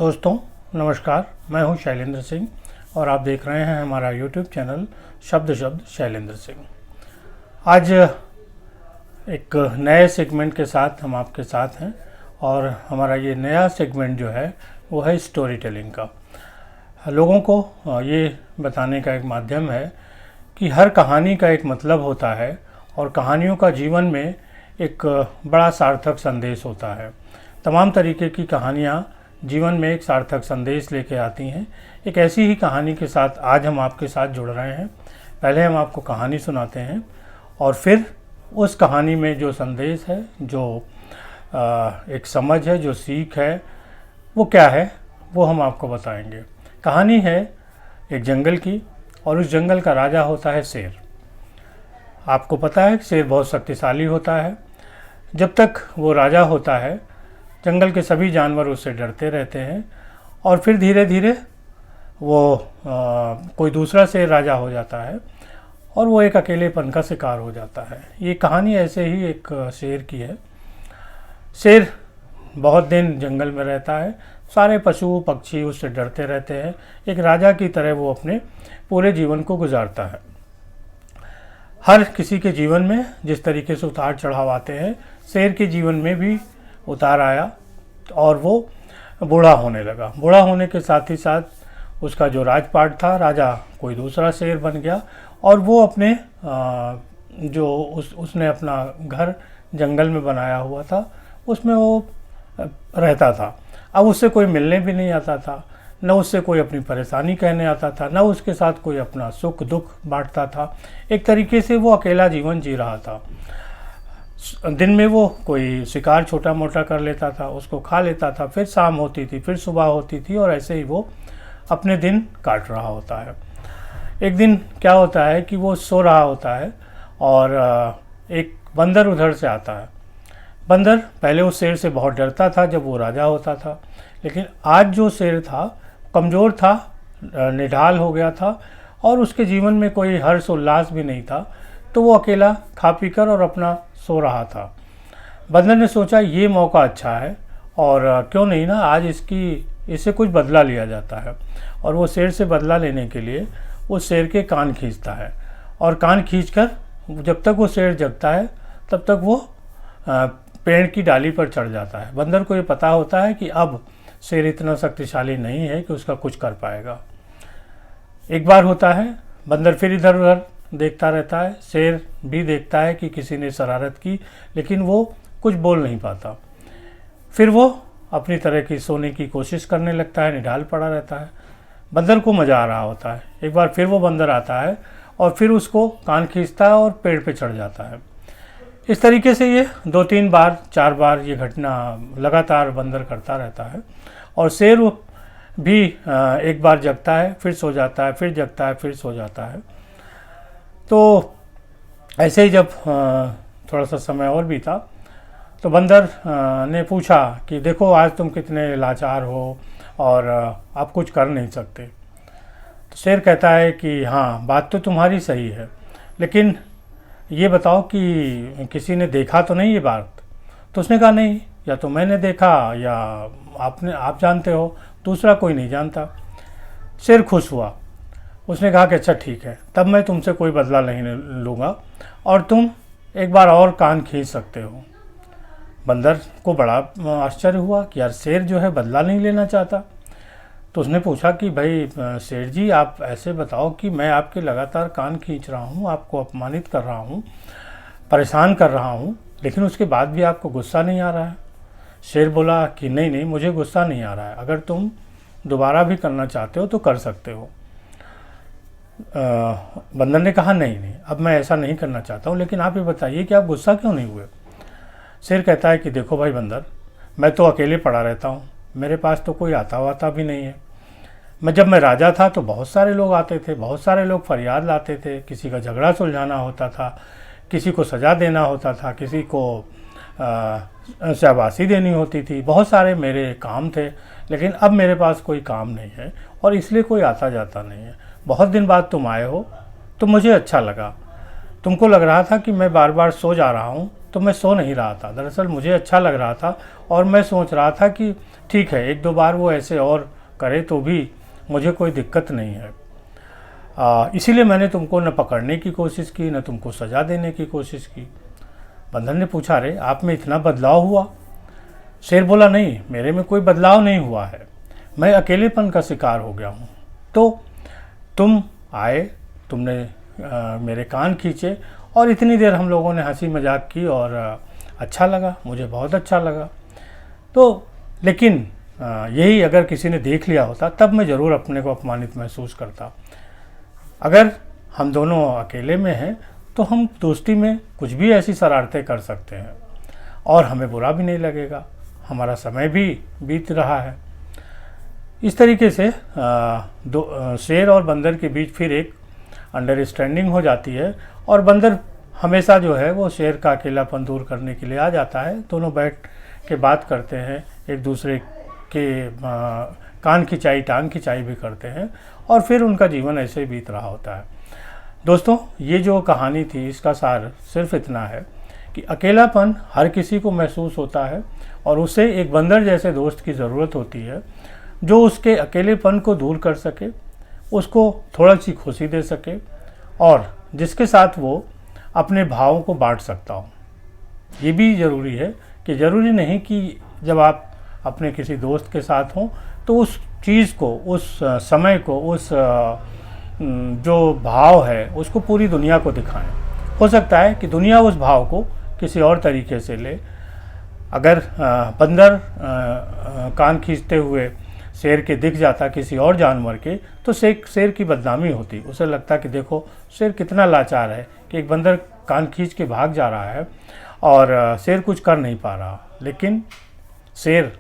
दोस्तों नमस्कार, मैं हूं शैलेंद्र सिंह और आप देख रहे हैं हमारा यूट्यूब चैनल शब्द शब्द शैलेंद्र सिंह। आज एक नए सेगमेंट के साथ हम आपके साथ हैं और हमारा ये नया सेगमेंट जो है वो है स्टोरी टेलिंग का। लोगों को ये बताने का एक माध्यम है कि हर कहानी का एक मतलब होता है और कहानियों का जीवन में एक बड़ा सार्थक संदेश होता है। तमाम तरीके की कहानियाँ जीवन में एक सार्थक संदेश लेके आती हैं। एक ऐसी ही कहानी के साथ आज हम आपके साथ जुड़ रहे हैं। पहले हम आपको कहानी सुनाते हैं और फिर उस कहानी में जो संदेश है, जो एक समझ है, जो सीख है, वो क्या है वो हम आपको बताएंगे। कहानी है एक जंगल की और उस जंगल का राजा होता है शेर। आपको पता है शेर बहुत शक्तिशाली होता है। जब तक वो राजा होता है जंगल के सभी जानवर उससे डरते रहते हैं और फिर धीरे धीरे वो कोई दूसरा शेर राजा हो जाता है और वो एक अकेलेपन का शिकार हो जाता है। ये कहानी ऐसे ही एक शेर की है। शेर बहुत दिन जंगल में रहता है, सारे पशु पक्षी उससे डरते रहते हैं। एक राजा की तरह वो अपने पूरे जीवन को गुजारता है। हर किसी के जीवन में जिस तरीके से उतार चढ़ाव आते हैं, शेर के जीवन में भी उतार आया और वो बूढ़ा होने लगा। बूढ़ा होने के साथ ही साथ उसका जो राजपाट था, राजा कोई दूसरा शेर बन गया और वो अपने उसने अपना घर जंगल में बनाया हुआ था, उसमें वो रहता था। अब उससे कोई मिलने भी नहीं आता था, न उससे कोई अपनी परेशानी कहने आता था, न उसके साथ कोई अपना सुख दुख बांटता था। एक तरीके से वो अकेला जीवन जी रहा था। दिन में वो कोई शिकार छोटा मोटा कर लेता था, उसको खा लेता था, फिर शाम होती थी, फिर सुबह होती थी और ऐसे ही वो अपने दिन काट रहा होता है। एक दिन क्या होता है कि वो सो रहा होता है और एक बंदर उधर से आता है। बंदर पहले उस शेर से बहुत डरता था जब वो राजा होता था, लेकिन आज जो शेर था कमज़ोर था, निढाल हो गया था और उसके जीवन में कोई हर्ष उल्लास भी नहीं था, तो वो अकेला खा पी कर और अपना सो रहा था। बंदर ने सोचा ये मौका अच्छा है और क्यों नहीं ना आज इससे कुछ बदला लिया जाता है। और वो शेर से बदला लेने के लिए उस शेर के कान खींचता है और कान खींचकर जब तक वो शेर जगता है तब तक वो पेड़ की डाली पर चढ़ जाता है। बंदर को ये पता होता है कि अब शेर इतना शक्तिशाली नहीं है कि उसका कुछ कर पाएगा। एक बार होता है बंदर फिर इधर उधर देखता रहता है। शेर भी देखता है कि किसी ने शरारत की, लेकिन वो कुछ बोल नहीं पाता। फिर वो अपनी तरह की सोने की कोशिश करने लगता है, निढाल पड़ा रहता है। बंदर को मज़ा आ रहा होता है। एक बार फिर वो बंदर आता है और फिर उसको कान खींचता है और पेड़ पे चढ़ जाता है। इस तरीके से ये 2-3 बार 4 बार ये घटना लगातार बंदर करता रहता है और शेर भी एक बार जगता है, फिर सो जाता है, फिर जगता है, फिर सो जाता है। तो ऐसे ही जब थोड़ा सा समय और बीता तो बंदर ने पूछा कि देखो आज तुम कितने लाचार हो और आप कुछ कर नहीं सकते। तो शेर कहता है कि हाँ बात तो तुम्हारी सही है, लेकिन ये बताओ कि किसी ने देखा तो नहीं ये बात? तो उसने कहा नहीं, या तो मैंने देखा या आप जानते हो, दूसरा कोई नहीं जानता। शेर खुश हुआ। उसने कहा कि अच्छा ठीक है, तब मैं तुमसे कोई बदला नहीं लूँगा और तुम एक बार और कान खींच सकते हो। बंदर को बड़ा आश्चर्य हुआ कि यार शेर जो है बदला नहीं लेना चाहता। तो उसने पूछा कि भाई शेर जी आप ऐसे बताओ कि मैं आपके लगातार कान खींच रहा हूँ, आपको अपमानित कर रहा हूँ, परेशान कर रहा हूँ, लेकिन उसके बाद भी आपको गुस्सा नहीं आ रहा है। शेर बोला कि नहीं मुझे गुस्सा नहीं आ रहा है, अगर तुम दोबारा भी करना चाहते हो तो कर सकते हो। बंदर ने कहा नहीं अब मैं ऐसा नहीं करना चाहता हूँ, लेकिन आप ये बताइए कि आप गुस्सा क्यों नहीं हुए? शेर कहता है कि देखो भाई बंदर, मैं तो अकेले पड़ा रहता हूँ, मेरे पास तो कोई आता वाता भी नहीं है। जब मैं राजा था तो बहुत सारे लोग आते थे, बहुत सारे लोग फरियाद लाते थे, किसी का झगड़ा सुलझाना होता था, किसी को सज़ा देना होता था, किसी को शाबाशी देनी होती थी, बहुत सारे मेरे काम थे। लेकिन अब मेरे पास कोई काम नहीं है और इसलिए कोई आता जाता नहीं है। बहुत दिन बाद तुम आए हो तो मुझे अच्छा लगा। तुमको लग रहा था कि मैं बार बार सो जा रहा हूँ, तो मैं सो नहीं रहा था। दरअसल मुझे अच्छा लग रहा था और मैं सोच रहा था कि ठीक है, एक दो बार वो ऐसे और करे तो भी मुझे कोई दिक्कत नहीं है। इसीलिए मैंने तुमको न पकड़ने की कोशिश की, न तुमको सज़ा देने की कोशिश की। बंदर ने पूछा, अरे आप में इतना बदलाव हुआ? शेर बोला, नहीं, मेरे में कोई बदलाव नहीं हुआ है, मैं अकेलेपन का शिकार हो गया हूँ। तो तुम आए, तुमने मेरे कान खींचे और इतनी देर हम लोगों ने हंसी मजाक की और अच्छा लगा, मुझे बहुत अच्छा लगा। तो लेकिन यही अगर किसी ने देख लिया होता तब मैं ज़रूर अपने को अपमानित महसूस करता। अगर हम दोनों अकेले में हैं तो हम दोस्ती में कुछ भी ऐसी शरारतें कर सकते हैं और हमें बुरा भी नहीं लगेगा, हमारा समय भी बीत रहा है। इस तरीके से शेर और बंदर के बीच फिर एक अंडरस्टैंडिंग हो जाती है और बंदर हमेशा जो है वो शेर का अकेलापन दूर करने के लिए आ जाता है। दोनों बैठ के बात करते हैं, एक दूसरे के कान खिंचाई टांग खिंचाई भी करते हैं और फिर उनका जीवन ऐसे ही बीत रहा होता है। दोस्तों, ये जो कहानी थी इसका सार सिर्फ इतना है कि अकेलापन हर किसी को महसूस होता है और उसे एक बंदर जैसे दोस्त की ज़रूरत होती है जो उसके अकेलेपन को दूर कर सके, उसको थोड़ा सी खुशी दे सके और जिसके साथ वो अपने भावों को बांट सकता हो। ये भी ज़रूरी है कि ज़रूरी नहीं कि जब आप अपने किसी दोस्त के साथ हों तो उस चीज़ को, उस समय को, उस जो भाव है उसको पूरी दुनिया को दिखाएं। हो सकता है कि दुनिया उस भाव को किसी और तरीके से ले। अगर बंदर कान खींचते हुए शेर के दिख जाता किसी और जानवर के तो शेर की बदनामी होती। उसे लगता कि देखो शेर कितना लाचार है कि एक बंदर कान खींच के भाग जा रहा है और शेर कुछ कर नहीं पा रहा। लेकिन शेर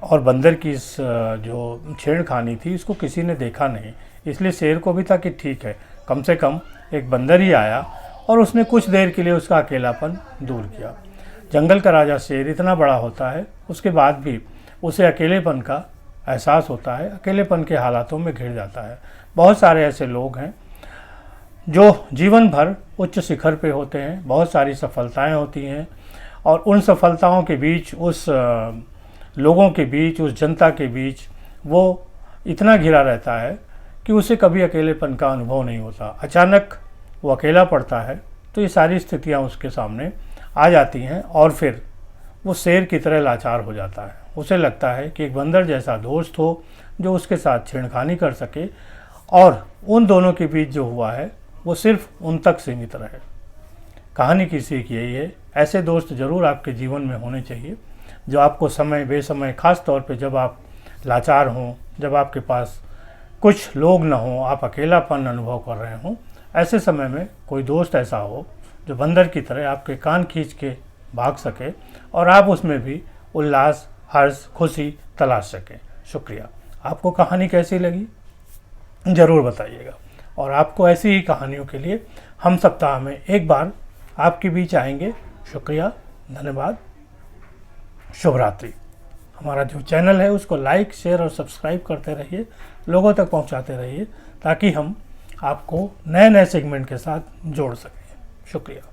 और बंदर की इस जो छेड़खानी थी इसको किसी ने देखा नहीं, इसलिए शेर को भी था कि ठीक है, कम से कम एक बंदर ही आया और उसने कुछ देर के लिए उसका अकेलापन दूर किया। जंगल का राजा शेर इतना बड़ा होता है, उसके बाद भी उसे अकेलेपन का एहसास होता है, अकेलेपन के हालातों में घिर जाता है। बहुत सारे ऐसे लोग हैं जो जीवन भर उच्च शिखर पे होते हैं, बहुत सारी सफलताएं होती हैं और उन सफलताओं के बीच, उस लोगों के बीच, उस जनता के बीच वो इतना घिरा रहता है कि उसे कभी अकेलेपन का अनुभव नहीं होता। अचानक वो अकेला पड़ता है तो ये सारी स्थितियां उसके सामने आ जाती हैं और फिर वो शेर की तरह लाचार हो जाता है। उसे लगता है कि एक बंदर जैसा दोस्त हो जो उसके साथ छेड़खानी कर सके और उन दोनों के बीच जो हुआ है वो सिर्फ उन तक सीमित रहे। कहानी की सीख यही है, ऐसे दोस्त ज़रूर आपके जीवन में होने चाहिए जो आपको समय बेसमय, ख़ास तौर पे जब आप लाचार हों, जब आपके पास कुछ लोग न हों, आप अकेलापन अनुभव कर रहे हों, ऐसे समय में कोई दोस्त ऐसा हो जो बंदर की तरह आपके कान खींच के भाग सके और आप उसमें भी उल्लास, हर्ष, खुशी तलाश सकें। शुक्रिया। आपको कहानी कैसी लगी ज़रूर बताइएगा और आपको ऐसी ही कहानियों के लिए हम सप्ताह में एक बार आपके बीच आएंगे। शुक्रिया, धन्यवाद, शुभ रात्रि। हमारा जो चैनल है उसको लाइक, शेयर और सब्सक्राइब करते रहिए, लोगों तक पहुंचाते रहिए ताकि हम आपको नए नए सेगमेंट के साथ जोड़ सकें। शुक्रिया।